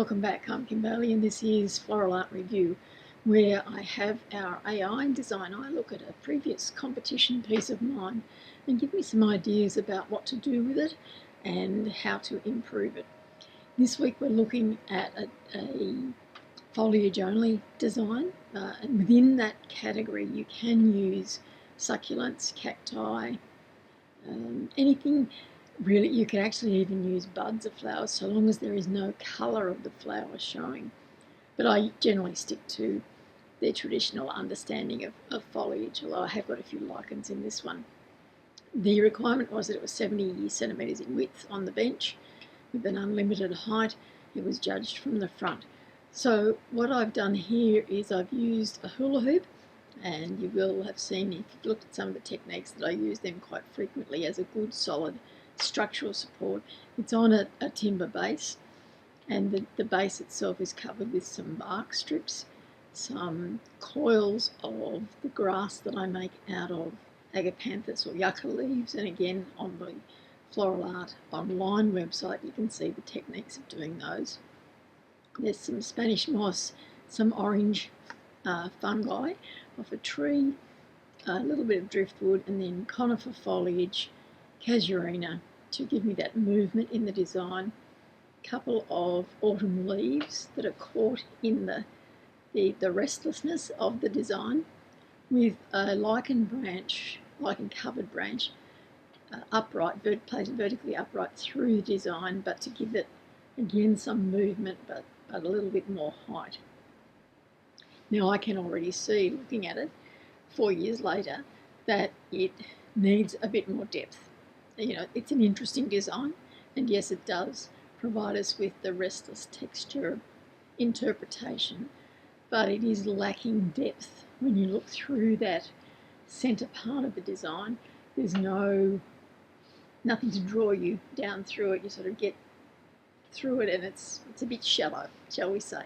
Welcome back, I'm Kimberly, and this is Floral Art Review, where I have our AI and DesignEye look at a previous competition piece of mine and give me some ideas about what to do with it and how to improve it. This week we're looking at a foliage only design, and within that category you can use succulents, cacti, anything. Really, you can actually even use buds of flowers so long as there is no colour of the flower showing. But I generally stick to their traditional understanding of foliage, although I have got a few lichens in this one. The requirement was that it was 70 centimetres in width on the bench with an unlimited height. It was judged from the front. So what I've done here is I've used a hula hoop, and you will have seen, if you've looked at some of the techniques, that I use them quite frequently as a good solid structural support. It's on a timber base, and the base itself is covered with some bark strips, some coils of the grass that I make out of agapanthus or yucca leaves, and again on the Floral Art online website you can see the techniques of doing those. There's some Spanish moss, some orange fungi off a tree, a little bit of driftwood, and then conifer foliage, casuarina, to give me that movement in the design. A couple of autumn leaves that are caught in the restlessness of the design, with a lichen covered branch, placed vertically upright through the design, but to give it again some movement, but a little bit more height. Now I can already see, looking at it 4 years later, that it needs a bit more depth. You know, it's an interesting design, and yes, it does provide us with the restless texture interpretation, but it is lacking depth. When you look through that centre part of the design, there's nothing to draw you down through it. You sort of get through it and it's a bit shallow, shall we say.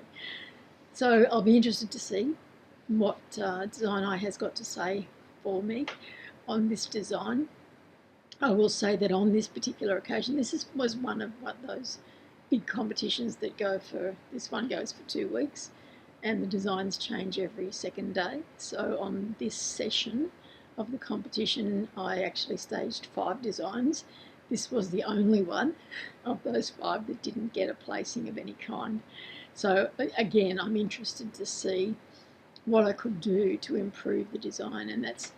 So I'll be interested to see what DesignEye has got to say for me on this design. I will say that on this particular occasion, was one of those big competitions that this one goes for 2 weeks, and the designs change every second day. So on this session of the competition, I actually staged 5 designs. This was the only one of those 5 that didn't get a placing of any kind. So again, I'm interested to see what I could do to improve the design, and that's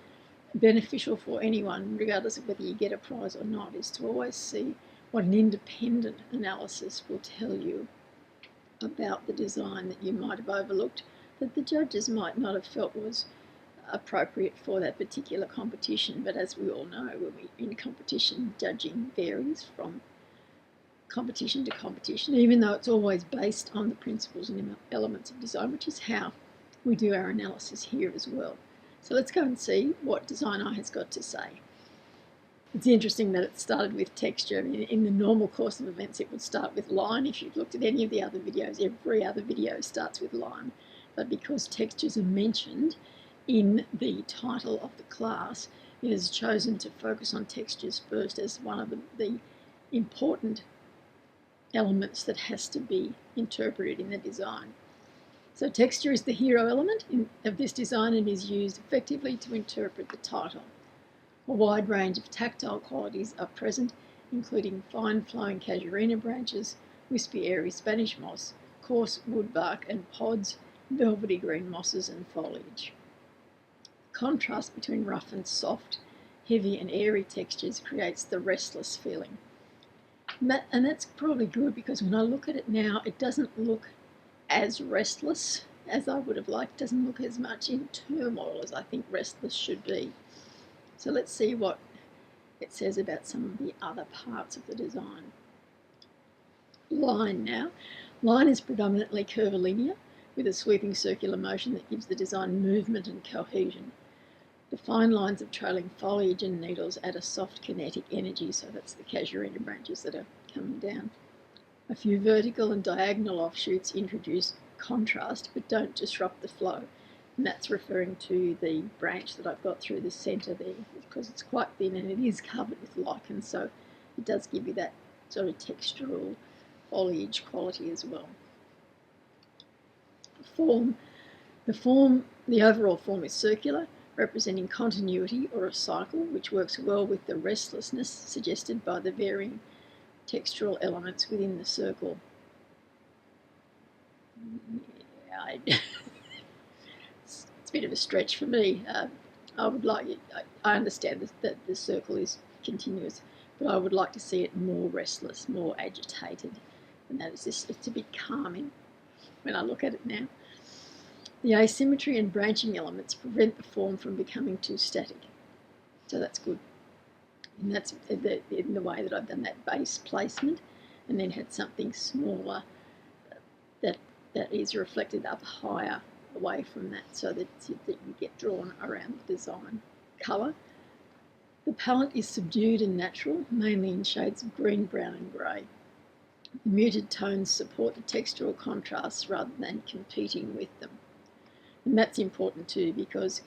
beneficial for anyone, regardless of whether you get a prize or not, is to always see what an independent analysis will tell you about the design that you might have overlooked, that the judges might not have felt was appropriate for that particular competition. But as we all know, when we're in competition, judging varies from competition to competition, even though it's always based on the principles and elements of design, which is how we do our analysis here as well. So let's go and see what DesignEye has got to say. It's interesting that it started with texture. In the normal course of events, it would start with line. If you've looked at any of the other videos, every other video starts with line. But because textures are mentioned in the title of the class, it has chosen to focus on textures first as one of the important elements that has to be interpreted in the design. So texture is the hero element of this design and is used effectively to interpret the title. A wide range of tactile qualities are present, including fine flowing casuarina branches, wispy airy Spanish moss, coarse wood bark and pods, velvety green mosses and foliage. The contrast between rough and soft, heavy and airy textures creates the restless feeling. And that's probably good, because when I look at it now, it doesn't look as restless as I would have liked. It doesn't look as much in turmoil as I think restless should be. So let's see what it says about some of the other parts of the design. Line now. Line is predominantly curvilinear, with a sweeping circular motion that gives the design movement and cohesion. The fine lines of trailing foliage and needles add a soft kinetic energy, so that's the casuarina branches that are coming down. A few vertical and diagonal offshoots introduce contrast but don't disrupt the flow, and that's referring to the branch that I've got through the centre there, because it's quite thin and it is covered with lichen, so it does give you that sort of textural foliage quality as well. The overall form is circular, representing continuity or a cycle, which works well with the restlessness suggested by the varying textural elements within the circle. Yeah, it's a bit of a stretch for me. I understand that the circle is continuous, but I would like to see it more restless, more agitated, and that is just, it's a bit calming when I look at it now. The asymmetry and branching elements prevent the form from becoming too static, so that's good. And that's in the way that I've done that base placement, and then had something smaller that is reflected up higher away from that, so that you get drawn around the design. Colour. The palette is subdued and natural, mainly in shades of green, brown and grey. The muted tones support the textural contrasts rather than competing with them. And that's important too, because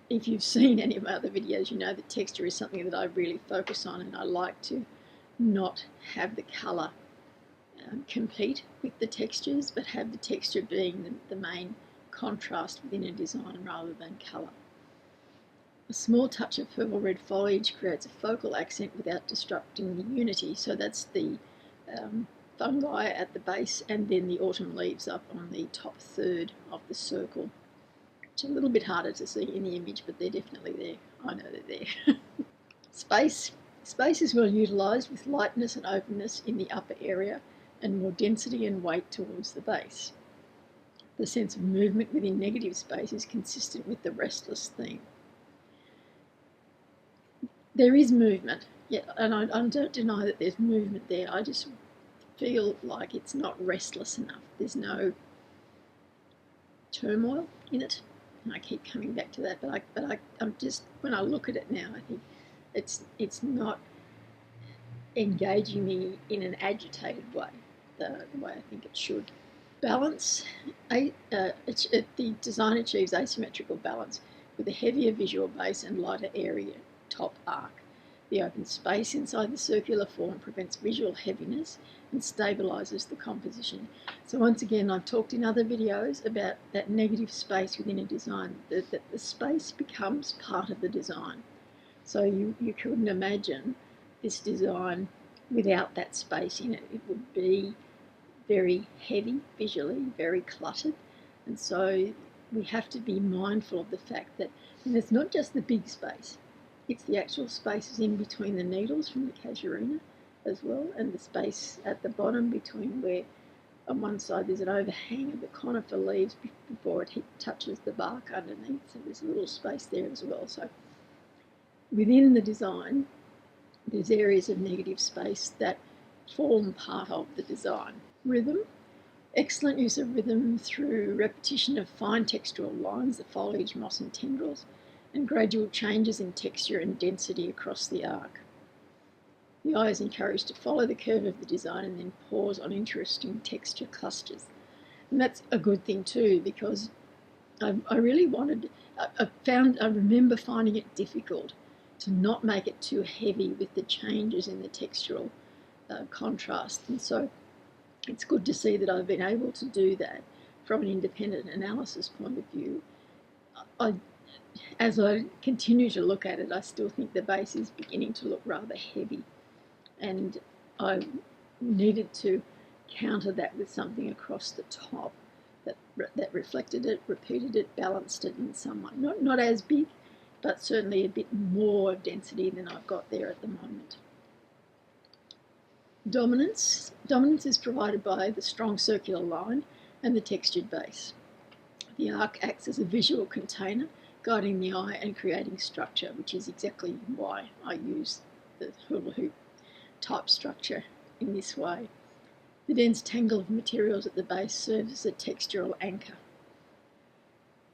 if you've seen any of my other videos, you know that texture is something that I really focus on, and I like to not have the colour compete with the textures, but have the texture being the main contrast within a design rather than colour. A small touch of purple red foliage creates a focal accent without disrupting the unity, so that's the fungi at the base, and then the autumn leaves up on the top third of the circle. It's a little bit harder to see in the image, but they're definitely there. I know they're there. Space is well utilised, with lightness and openness in the upper area and more density and weight towards the base. The sense of movement within negative space is consistent with the restless theme. There is movement, yeah, and I don't deny that there's movement there. I just feel like it's not restless enough. There's no turmoil in it, and I keep coming back to that. But I'm just, when I look at it now, I think it's not engaging me in an agitated way, the way I think it should. Balance. The design achieves asymmetrical balance with a heavier visual base and lighter area top arc. The open space inside the circular form prevents visual heaviness and stabilises the composition. So once again, I've talked in other videos about that negative space within a design, that the space becomes part of the design. So you couldn't imagine this design without that space in it. It would be very heavy visually, very cluttered, and so we have to be mindful of the fact that, and it's not just the big space, it's the actual spaces in between the needles from the casuarina as well, and the space at the bottom between where on one side there's an overhang of the conifer leaves before it touches the bark underneath, so there's a little space there as well. So within the design there's areas of negative space that form part of the design. Rhythm. Excellent use of rhythm through repetition of fine textural lines, the foliage, moss and tendrils, and gradual changes in texture and density across the arc. The eye is encouraged to follow the curve of the design and then pause on interesting texture clusters. And that's a good thing too, because I really wanted, I remember finding it difficult to not make it too heavy with the changes in the textural contrast. And so it's good to see that I've been able to do that from an independent analysis point of view. As I continue to look at it, I still think the base is beginning to look rather heavy, and I needed to counter that with something across the top that reflected it, repeated it, balanced it in some way. Not as big, but certainly a bit more density than I've got there at the moment. Dominance. Dominance is provided by the strong circular line and the textured base. The arc acts as a visual container, guiding the eye and creating structure, which is exactly why I use the hula hoop type structure in this way. The dense tangle of materials at the base serves as a textural anchor.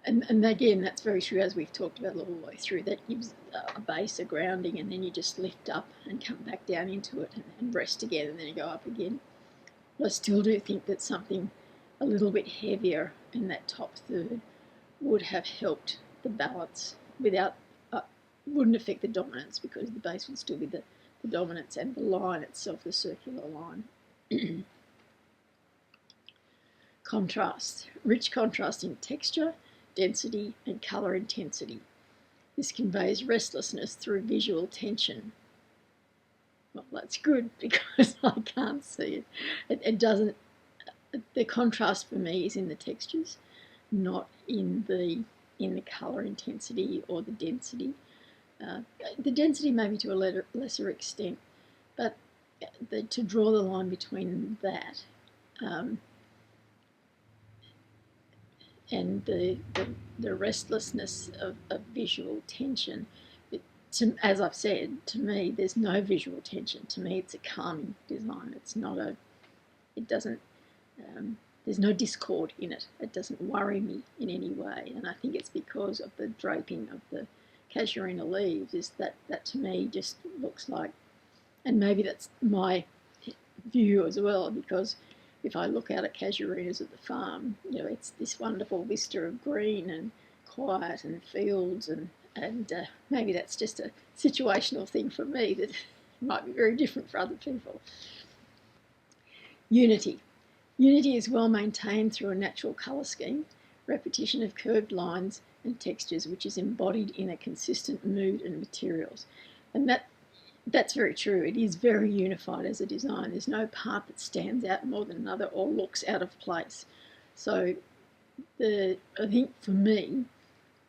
And again, that's very true, as we've talked about all the way through. That gives a base, a grounding, and then you just lift up and come back down into it and rest again, and then you go up again. But I still do think that something a little bit heavier in that top third would have helped the balance without, wouldn't affect the dominance, because the base would still be the dominance, and the line itself, the circular line. Contrast. Rich contrast in texture, density and colour intensity. This conveys restlessness through visual tension. Well, that's good because I can't see it. It doesn't. The contrast for me is in the textures, not in the colour intensity or the density. The density maybe to a lesser extent, but to draw the line between that and the restlessness of visual tension. As I've said, to me, there's no visual tension. To me, it's a calming design. It's not a. It doesn't. There's no discord in it. It doesn't worry me in any way, and I think it's because of the draping of the casuarina leaves. Is that to me just looks like, and maybe that's my view as well, because if I look out at casuarinas at the farm, it's this wonderful vista of green and quiet and fields, and maybe that's just a situational thing for me that might be very different for other people. Unity. Unity is well maintained through a natural colour scheme, repetition of curved lines and textures, which is embodied in a consistent mood and materials. And that's very true. It is very unified as a design. There's no part that stands out more than another or looks out of place. So I think for me,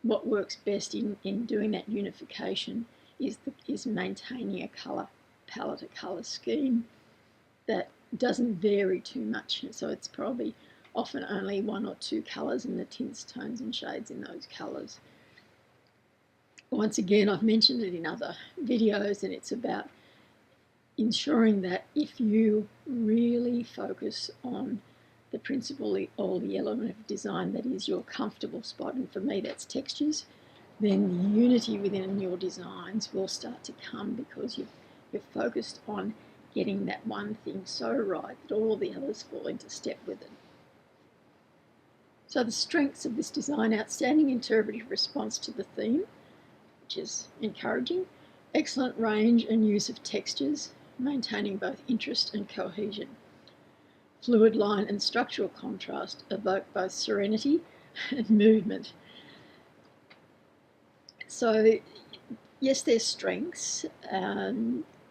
what works best in doing that unification is maintaining a colour palette, a colour scheme that doesn't vary too much. So it's probably often only one or two colours and the tints, tones and shades in those colours. Once again, I've mentioned it in other videos, and it's about ensuring that if you really focus on the principle or the element of design that is your comfortable spot, and for me that's textures, then the unity within your designs will start to come because you're focused on getting that one thing so right that all the others fall into step with it. So the strengths of this design: outstanding interpretive response to the theme, which is encouraging, excellent range and use of textures, maintaining both interest and cohesion. Fluid line and structural contrast evoke both serenity and movement. So yes, there's strengths.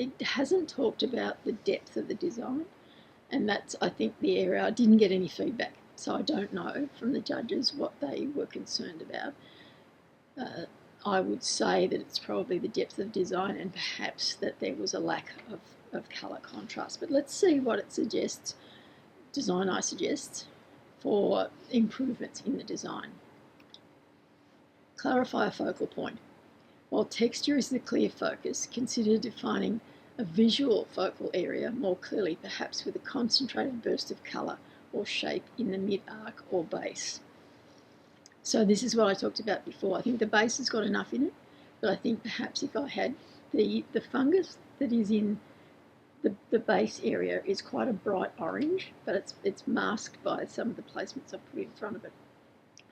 It hasn't talked about the depth of the design, and that's, I think, the area. I didn't get any feedback, so I don't know from the judges what they were concerned about. I would say that it's probably the depth of design and perhaps that there was a lack of colour contrast. But let's see what it suggests, DesignEye suggests, for improvements in the design. Clarify a focal point. While texture is the clear focus, consider defining a visual focal area more clearly, perhaps with a concentrated burst of colour or shape in the mid-arc or base. So this is what I talked about before. I think the base has got enough in it, but I think perhaps if I had the fungus that is in the base area is quite a bright orange, but it's masked by some of the placements I've put in front of it.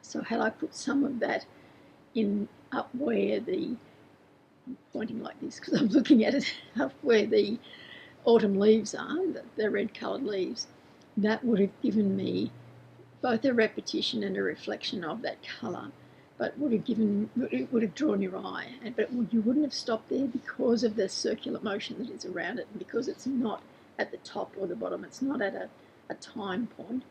So had I put some of that in up where I'm pointing like this because I'm looking at it, up where the autumn leaves are, the red coloured leaves, that would have given me both a repetition and a reflection of that colour, but it would have drawn your eye. But you wouldn't have stopped there because of the circular motion that is around it, and because it's not at the top or the bottom, it's not at a time point.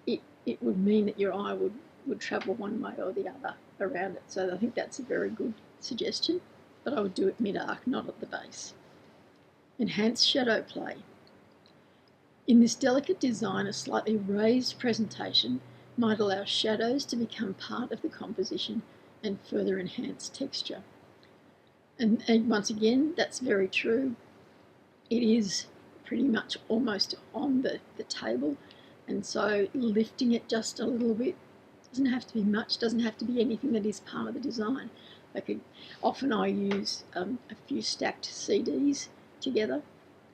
It would mean that your eye would travel one way or the other around it. So I think that's a very good suggestion, but I would do it mid-arc, not at the base. Enhance shadow play. In this delicate design, a slightly raised presentation might allow shadows to become part of the composition and further enhance texture. And once again, that's very true. It is pretty much almost on the table, and so lifting it just a little bit, doesn't have to be much, doesn't have to be anything that is part of the design. Often I use a few stacked CDs together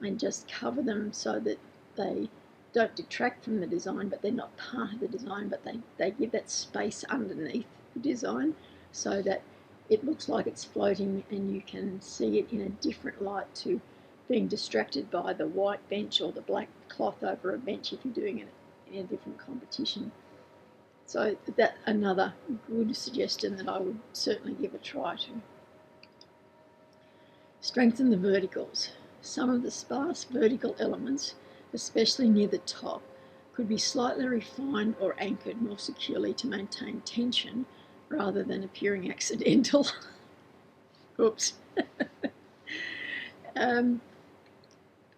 and just cover them so that they don't detract from the design, but they're not part of the design, but they give that space underneath the design so that it looks like it's floating and you can see it in a different light to being distracted by the white bench or the black cloth over a bench if you're doing it in a different competition. So that's another good suggestion that I would certainly give a try to. Strengthen the verticals. Some of the sparse vertical elements, especially near the top, could be slightly refined or anchored more securely to maintain tension rather than appearing accidental. Oops.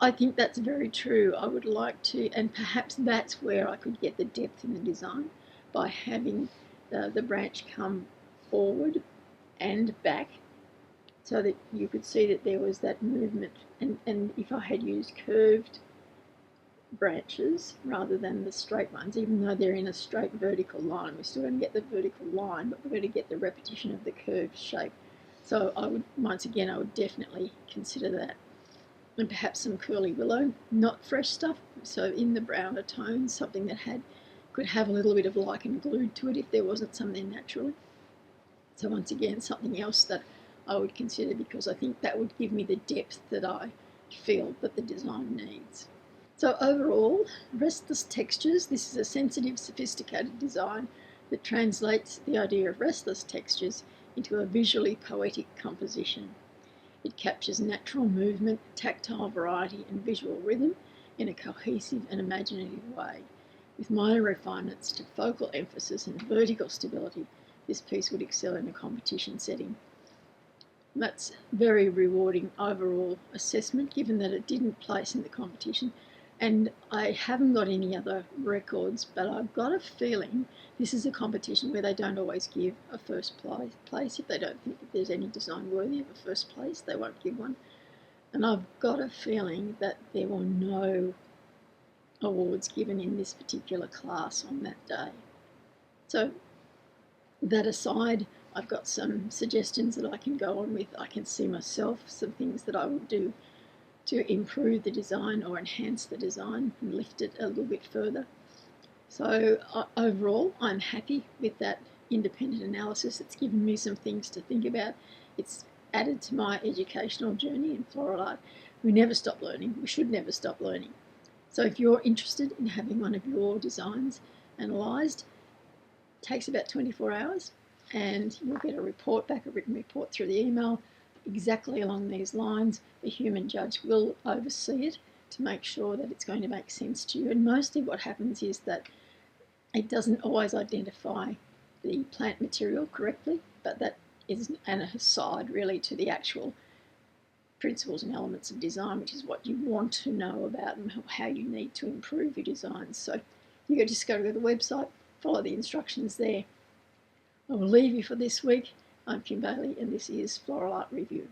I think that's very true. I would like to, and perhaps that's where I could get the depth in the design, by having the branch come forward and back so that you could see that there was that movement. And if I had used curved branches rather than the straight ones, even though they're in a straight vertical line, we're still going to get the vertical line, but we're going to get the repetition of the curved shape. So I would, once again, I would definitely consider that. And perhaps some curly willow, not fresh stuff, so in the browner tones, something that could have a little bit of lichen glued to it if there wasn't some there naturally. So once again, something else that I would consider, because I think that would give me the depth that I feel that the design needs. So overall, restless textures. This is a sensitive, sophisticated design that translates the idea of restless textures into a visually poetic composition. It captures natural movement, tactile variety and visual rhythm in a cohesive and imaginative way. With minor refinements to focal emphasis and vertical stability, this piece would excel in a competition setting. That's very rewarding overall assessment, given that it didn't place in the competition. And I haven't got any other records, but I've got a feeling this is a competition where they don't always give a first place. If they don't think that there's any design worthy of a first place, they won't give one. And I've got a feeling that there were no awards given in this particular class on that day. So that aside, I've got some suggestions that I can go on with. I can see myself some things that I would do to improve the design or enhance the design and lift it a little bit further. So overall, I'm happy with that independent analysis. It's given me some things to think about. It's added to my educational journey in floral art. We never stop learning. We should never stop learning. So if you're interested in having one of your designs analysed, it takes about 24 hours and you'll get a report back, a written report through the email, exactly along these lines. A human judge will oversee it to make sure that it's going to make sense to you. And mostly what happens is that it doesn't always identify the plant material correctly, but that is an aside really to the actual principles and elements of design, which is what you want to know about and how you need to improve your designs. So you just go to the website, follow the instructions there. I will leave you for this week. I'm Kim Bailey and this is Floral Art Review.